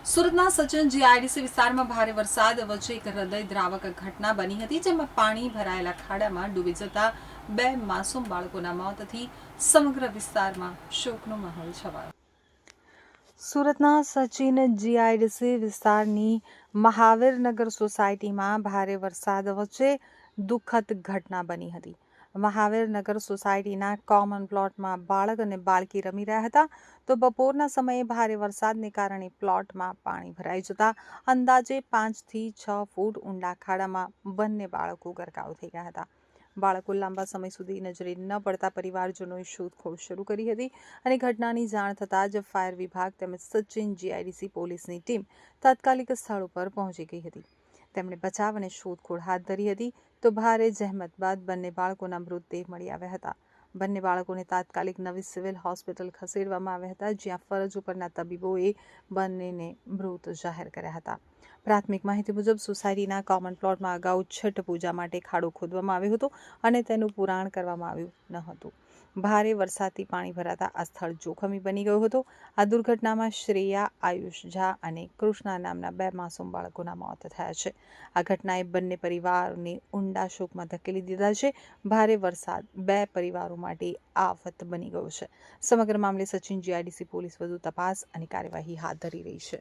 સુરતના સચિન જીઆઈડીસી વિસ્તારમાં ભારે વરસાદ વચ્ચે એક હૃદયદ્રાવક ઘટના બની હતી, જેમાં પાણી ભરાયેલા ખાડામાં ડૂબી જતા 2 માસૂમ બાળકોના મોતથી સમગ્ર વિસ્તારમાં શોકનો માહોલ છવાયો. સુરતના સચિન જીઆઈડીસી વિસ્તારની મહાવીરનગર સોસાયટીમાં ભારે વરસાદ વચ્ચે દુઃખદ ઘટના બની હતી. મહાવીરનગર સોસાયટીના કોમન પ્લોટમાં બાળક અને બાળકી રમી રહ્યા હતા, તો બપોરના સમયે ભારે વરસાદને કારણે પ્લોટમાં પાણી ભરાઈ જતા અંદાજે 5 થી 6 ફૂટ ઊંડા ખાડામાં બંને બાળકો ગરકાવ થઈ ગયા હતા. બાળકો લાંબા સમય સુધી નજરે ન પડતા પરિવારજનોએ શોધખોળ શરૂ કરી હતી અને ઘટનાની જાણ થતાં જ ફાયર વિભાગ તેમજ સચિન જીઆઈડીસી પોલીસની ટીમ તાત્કાલિક સ્થળ ઉપર પહોંચી ગઈ હતી. તેમણે બચાવ અને શોધખોળ હાથ ધરી હતી, તો ભારે જહેમત બાદ બંને બાળકોના મૃતદેહ મળી આવ્યા હતા. બંને બાળકોને તાત્કાલિક નવી સિવિલ હોસ્પિટલ ખસેડવામાં આવ્યા હતા, જ્યાં ફરજ ઉપરના તબીબોએ બંનેને મૃત જાહેર કર્યા હતા. પ્રાથમિક માહિતી મુજબ સોસાયટીના કોમન પ્લોટમાં અગાઉ છઠ પૂજા માટે ખાડો ખોદવામાં આવ્યો હતો અને તેનું પુરાણ કરવામાં આવ્યું ન હતું. ભારે વરસાદથી પાણી ભરાતા આ સ્થળ જોખમી બની ગયું હતું. આ દુર્ઘટનામાં શ્રેયા, આયુષ ઝા અને કૃષ્ણા નામના 2 માસૂમ બાળકોના મોત થયા છે. આ ઘટનાએ બંને પરિવારોને ઊંડા શોકમાં ધકેલી દીધા છે. ભારે વરસાદ 2 પરિવારો માટે આફત બની ગયો છે. સમગ્ર મામલે સચિન જીઆઈડીસી પોલીસ વધુ તપાસ અને કાર્યવાહી હાથ ધરી રહી છે.